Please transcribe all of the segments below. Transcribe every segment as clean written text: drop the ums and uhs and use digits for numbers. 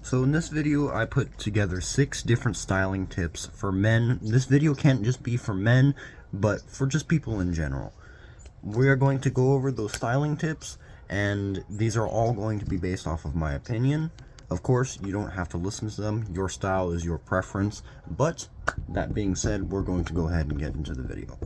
So in this video, I put together 6 different styling tips for men. This video can't just be for men, but for just people in general. We are going to go over those styling tips, and these are all going to be based off of my opinion. Of course, you don't have to listen to them. Your style is your preference. But that being said, we're going to go ahead and get into the video.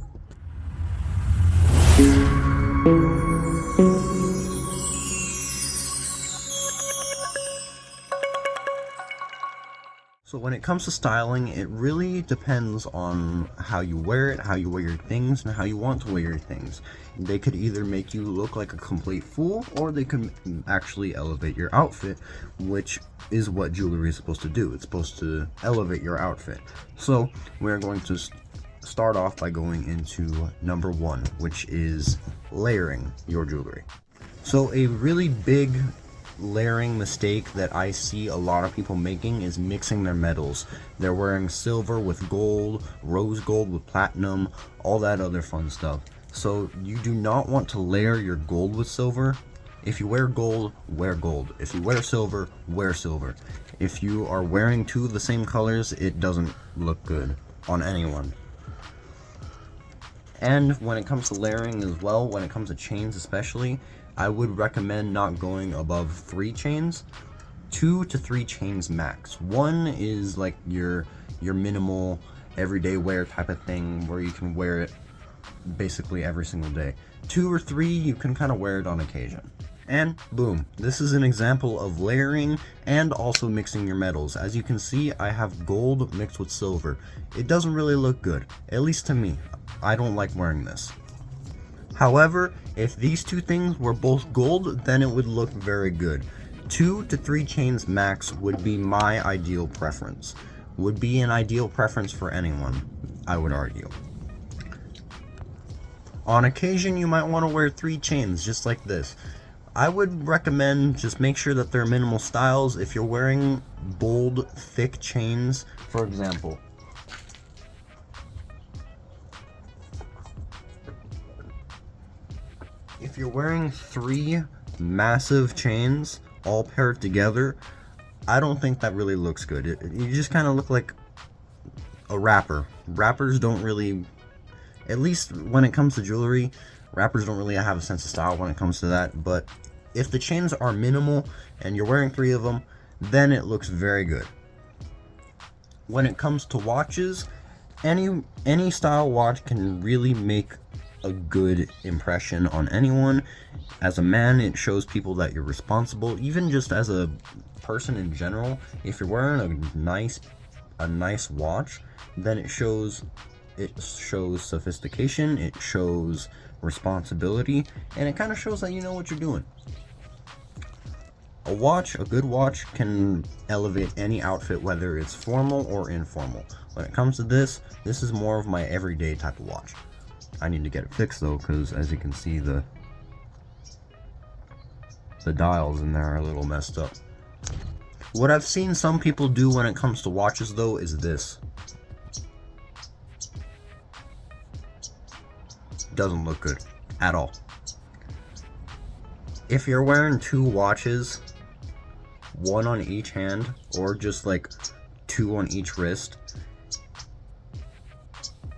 So when it comes to styling, it really depends on how you wear it, how you wear your things, and how you want to wear your things. They could either make you look like a complete fool, or they could actually elevate your outfit, which is what jewelry is supposed to do. It's supposed to elevate your outfit. So we're going to start off by going into number 1, which is layering your jewelry. So a really big layering mistake that I see a lot of people making is mixing their metals. They're wearing silver with gold, rose gold with platinum, all that other fun stuff. So you do not want to layer your gold with silver. If you wear gold, wear gold. If you wear silver, wear silver. If you are wearing 2 of the same colors, it doesn't look good on anyone. And when it comes to layering as well, when it comes to chains especially, I would recommend not going above 3 chains, 2 to 3 chains max. 1 is like your minimal everyday wear type of thing where you can wear it basically every single day. 2 or 3, you can kind of wear it on occasion. And boom, this is an example of layering and also mixing your metals. As you can see, I have gold mixed with silver. It doesn't really look good, at least to me. I don't like wearing this. However, if these 2 things were both gold, then it would look very good. 2 to 3 chains max would be my ideal preference. Would be an ideal preference for anyone, I would argue. On occasion, you might want to wear 3 chains, just like this. I would recommend just make sure that they're minimal styles. If you're wearing bold, thick chains, for example, if you're wearing 3 massive chains all paired together, I don't think that really looks good. You just kind of look like a rapper. Rappers don't really, at least when it comes to jewelry, rappers don't really have a sense of style when it comes to that. But if the chains are minimal and you're wearing 3 of them, then it looks very good. When it comes to watches, any style watch can really make a good impression on anyone. As a man, it shows people that you're responsible. Even just as a person in general, if you're wearing a nice watch, then it shows sophistication, it shows responsibility, and it kind of shows that you know what you're doing. A good watch can elevate any outfit, whether it's formal or informal. When it comes to this is more of my everyday type of watch. I need to get it fixed though, because as you can see, the dials in there are a little messed up. What I've seen some people do when it comes to watches though is this. Doesn't look good at all. If you're wearing 2 watches, 1 on each hand, or just like 2 on each wrist,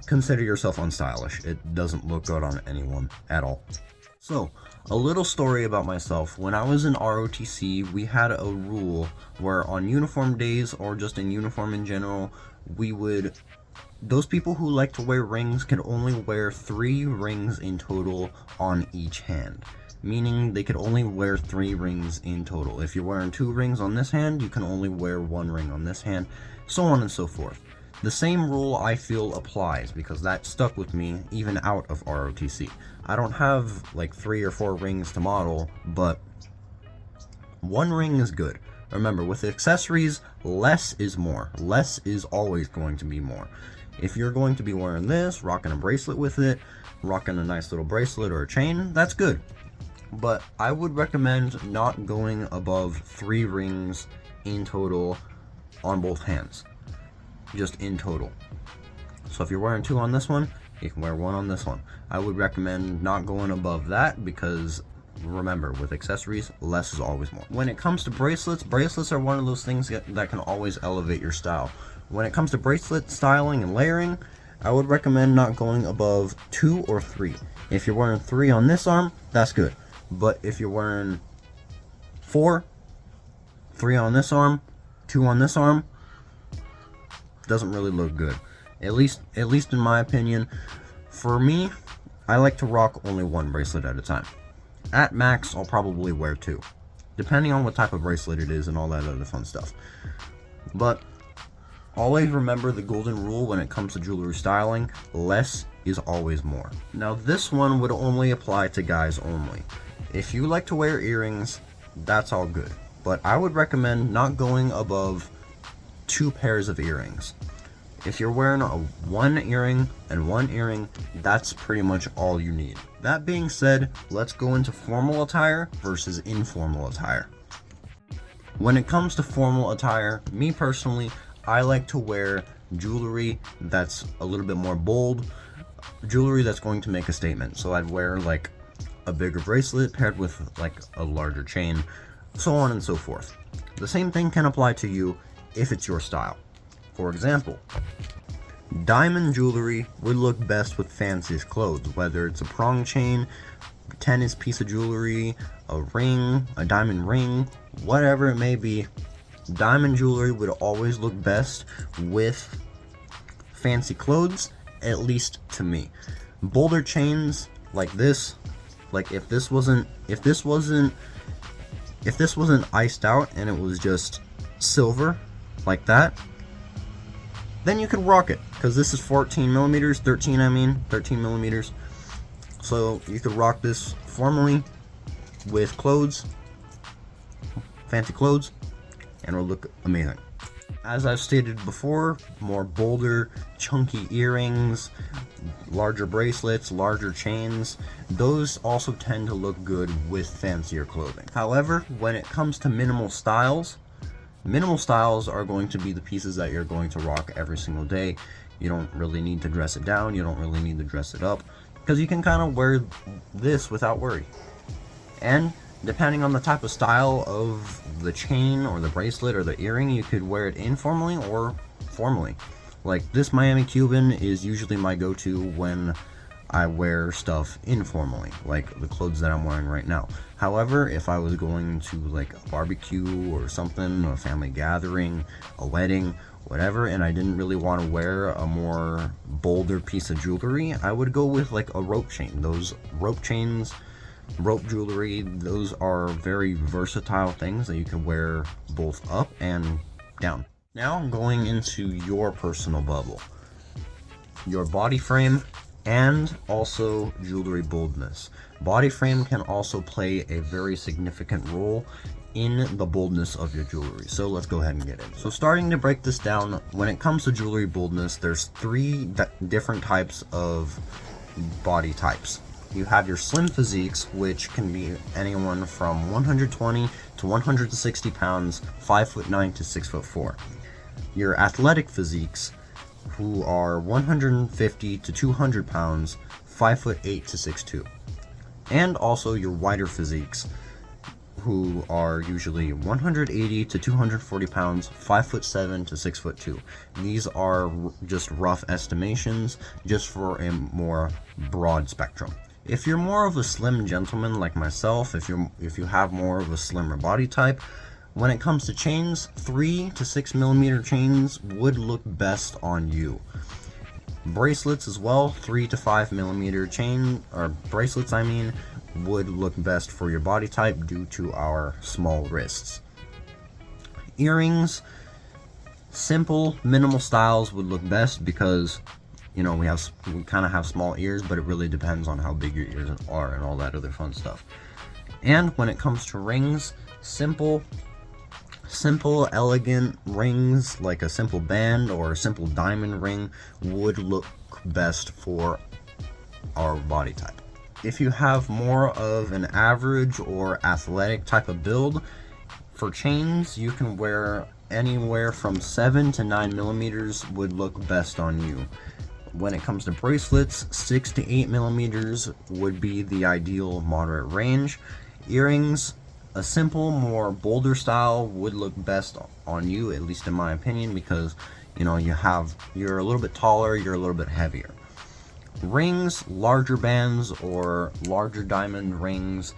consider yourself unstylish. It doesn't look good on anyone at all. So, a little story about myself. When I was in ROTC, we had a rule where on uniform days, or just in uniform in general, those people who like to wear rings could only wear 3 rings in total on each hand. Meaning they could only wear 3 rings in total. If you're wearing 2 rings on this hand, you can only wear 1 ring on this hand, so on and so forth. The same rule I feel applies, because that stuck with me even out of ROTC. I don't have like 3 or 4 rings to model, but 1 ring is good. Remember, with accessories, less is more. Less is always going to be more. If you're going to be wearing this, rocking a bracelet with it, rocking a nice little bracelet or a chain, that's good. But I would recommend not going above 3 rings in total on both hands. Just in total. So if you're wearing 2 on this one, you can wear 1 on this one. I would recommend not going above that, because remember, with accessories, less is always more. When it comes to bracelets, bracelets are one of those things that can always elevate your style. When it comes to bracelet styling and layering, I would recommend not going above 2 or 3. If you're wearing 3 on this arm, that's good. But if you're wearing 4, 3 on this arm, 2 on this arm, doesn't really look good. At least in my opinion. For me, I like to rock only 1 bracelet at a time. At max, I'll probably wear 2, depending on what type of bracelet it is and all that other fun stuff. But always remember the golden rule when it comes to jewelry styling: less is always more. Now this one would only apply to guys only. If you like to wear earrings, that's all good. But I would recommend not going above 2 pairs of earrings. If you're wearing one earring and 1 earring, that's pretty much all you need. That being said, let's go into formal attire versus informal attire. When it comes to formal attire, me personally, I like to wear jewelry that's a little bit more bold, jewelry that's going to make a statement. So I'd wear like a bigger bracelet paired with like a larger chain, so on and so forth. The same thing can apply to you if it's your style. For example, diamond jewelry would look best with fanciest clothes, whether it's a prong chain, tennis piece of jewelry, a ring, a diamond ring, whatever it may be. Diamond jewelry would always look best with fancy clothes, at least to me. Bolder chains like this, like if this wasn't iced out and it was just silver like that, then you could rock it, because this is 13 millimeters. So you could rock this formally with clothes, fancy clothes, and it'll look amazing. As I've stated before, more bolder, chunky earrings, larger bracelets, larger chains, those also tend to look good with fancier clothing. However, when it comes to minimal styles are going to be the pieces that you're going to rock every single day. You don't really need to dress it down, you don't really need to dress it up, because you can kind of wear this without worry. And depending on the type of style of the chain or the bracelet or the earring, you could wear it informally or formally. Like this Miami Cuban is usually my go-to when I wear stuff informally, like the clothes that I'm wearing right now. However, if I was going to like a barbecue or something, a family gathering, a wedding, whatever, and I didn't really want to wear a more bolder piece of jewelry, I would go with like a rope chain. Those rope chains, rope jewelry, those are very versatile things that you can wear both up and down. Now I'm going into your personal bubble, your body frame, and also jewelry boldness. Body frame can also play a very significant role in the boldness of your jewelry. So let's go ahead and get it. So starting to break this down, when it comes to jewelry boldness, there's 3 different types of body types. You have your slim physiques, which can be anyone from 120 to 160 pounds, 5'9" to 6'4". Your athletic physiques, who are 150 to 200 pounds, 5'8" to 6'2". And also your wider physiques, who are usually 180 to 240 pounds, 5'7" to 6'2". These are just rough estimations, just for a more broad spectrum. If you're more of a slim gentleman like myself, if you have more of a slimmer body type, when it comes to chains, 3 to 6 millimeter chains would look best on you. Bracelets as well, 3 to 5 millimeter chain, or bracelets I mean, would look best for your body type due to our small wrists. Earrings, simple, minimal styles would look best because, you know, we kind of have small ears, but it really depends on how big your ears are and all that other fun stuff. And when it comes to rings, simple, elegant rings like a simple band or a simple diamond ring would look best for our body type. If you have more of an average or athletic type of build, for chains you can wear anywhere from 7 to 9 millimeters would look best on you. When it comes to bracelets, 6 to 8 millimeters would be the ideal moderate range. Earrings, a simple, more bolder style would look best on you, at least in my opinion, because you know you're a little bit taller, you're a little bit heavier. Rings, larger bands or larger diamond rings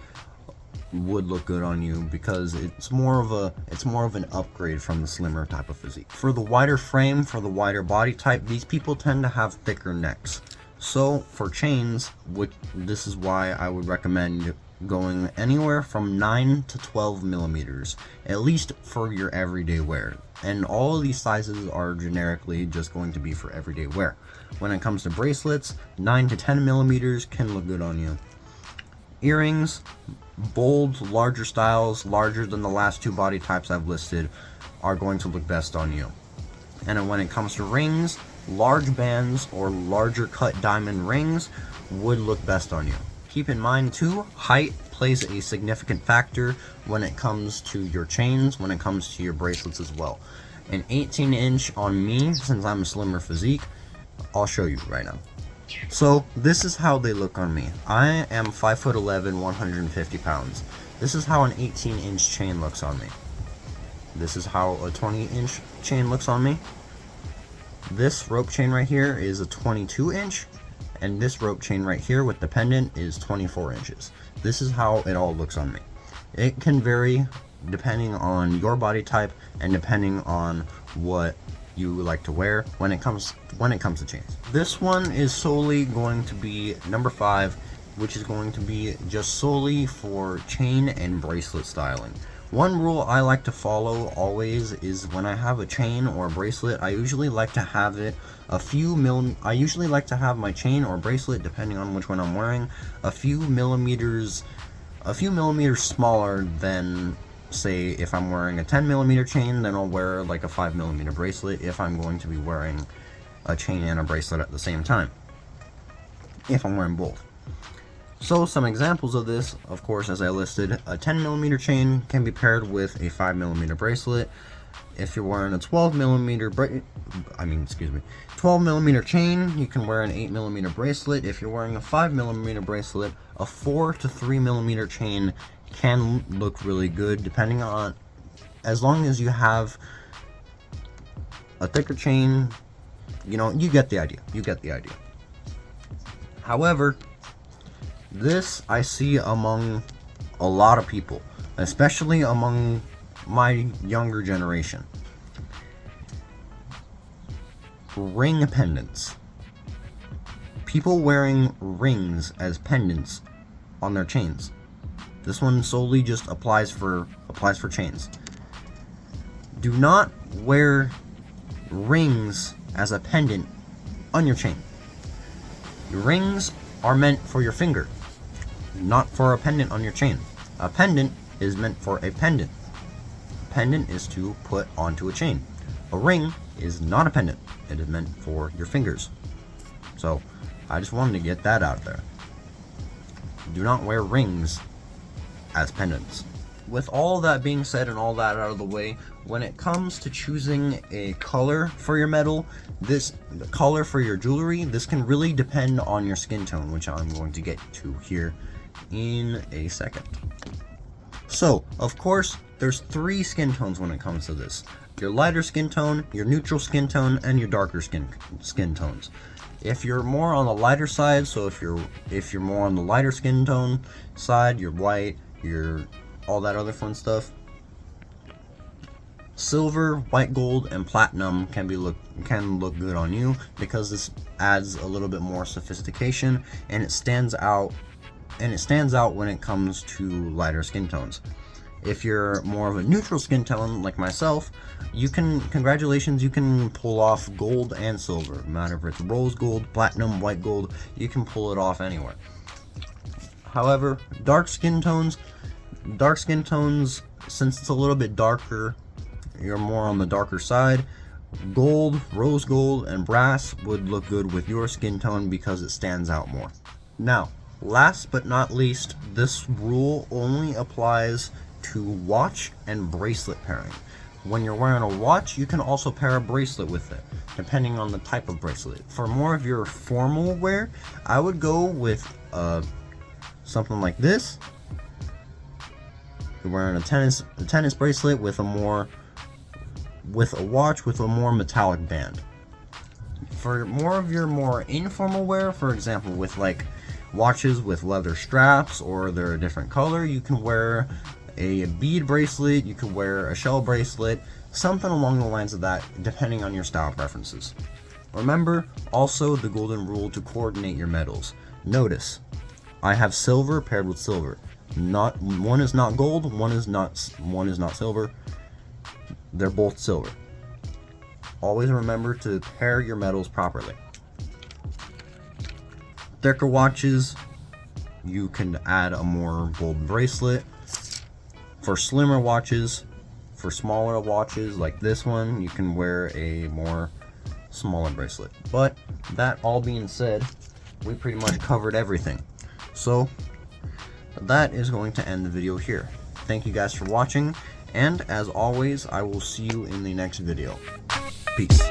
would look good on you because it's more of an upgrade from the slimmer type of physique. For the wider frame, for the wider body type, these people tend to have thicker necks. So for chains, which this is why I would recommend going anywhere from 9 to 12 millimeters, at least for your everyday wear. And all of these sizes are generically just going to be for everyday wear. When it comes to bracelets, 9 to 10 millimeters can look good on you. Earrings, bold, larger styles, larger than the last two body types I've listed, are going to look best on you. And then when it comes to rings, large bands or larger cut diamond rings would look best on you. Keep in mind too, height plays a significant factor when it comes to your chains, when it comes to your bracelets as well. An 18-inch on me, since I'm a slimmer physique, I'll show you right now. So this is how they look on me. I am 5'11", 150 pounds. This is how an 18-inch chain looks on me. This is how a 20-inch chain looks on me. This rope chain right here is a 22-inch, and this rope chain right here with the pendant is 24 inches. This is how it all looks on me. It can vary depending on your body type and depending on what you like to wear when it comes to chains. This one is solely going to be number 5, which is going to be just solely for chain and bracelet styling. One rule I like to follow always is when I have a chain or a bracelet, I usually like to have it I usually like to have my chain or bracelet, depending on which one I'm wearing, a few millimeters smaller than, say, if I'm wearing a 10mm chain, then I'll wear like a 5mm bracelet if I'm going to be wearing a chain and a bracelet at the same time, if I'm wearing both. So some examples of this, of course, as I listed, a 10mm chain can be paired with a 5mm bracelet. If you're wearing a 12mm chain, you can wear an 8mm bracelet. If you're wearing a 5mm bracelet, a 4 to 3mm chain can look really good, depending on, as long as you have a thicker chain, you know, you get the idea. However, this I see among a lot of people, especially among my younger generation. Ring pendants. People wearing rings as pendants on their chains. This one solely just applies for chains. Do not wear rings as a pendant on your chain. Your rings are meant for your finger, not for a pendant on your chain. A pendant is meant for a pendant. A pendant is to put onto a chain. A ring is not a pendant. It is meant for your fingers. So, I just wanted to get that out there. Do not wear rings as pendants. With all that being said and all that out of the way, when it comes to choosing a color for your metal, the color for your jewelry, this can really depend on your skin tone, which I'm going to get to here in a second. So, of course, there's 3 skin tones when it comes to this. Your lighter skin tone, your neutral skin tone, and your darker skin tones. If you're more on the lighter side, so if you're more on the lighter skin tone side, you're white, you're all that other fun stuff. Silver, white gold, and platinum can look good on you because this adds a little bit more sophistication and it stands out when it comes to lighter skin tones. If you're more of a neutral skin tone like myself, congratulations, you can pull off gold and silver. No matter if it's rose gold, platinum, white gold, you can pull it off anywhere. However, dark skin tones, since it's a little bit darker, you're more on the darker side. Gold, rose gold, and brass would look good with your skin tone because it stands out more. Now, last but not least, this rule only applies to watch and bracelet pairing. When you're wearing a watch, you can also pair a bracelet with it, depending on the type of bracelet. For more of your formal wear, I would go with something like this, You're wearing a tennis bracelet with a watch with a more metallic band. For more of your more informal wear, for example, with like watches with leather straps or they're a different color, you can wear a bead bracelet, you could wear a shell bracelet, something along the lines of that, depending on your style preferences. Remember also the golden rule to coordinate your metals. Notice, I have silver paired with silver. One is not gold, one is not silver. They're both silver. Always remember to pair your metals properly. Thicker watches, you can add a more gold bracelet. For slimmer watches, for smaller watches like this one, you can wear a more smaller bracelet. But that all being said, we pretty much covered everything. So that is going to end the video here. Thank you guys for watching, and as always, I will see you in the next video. Peace.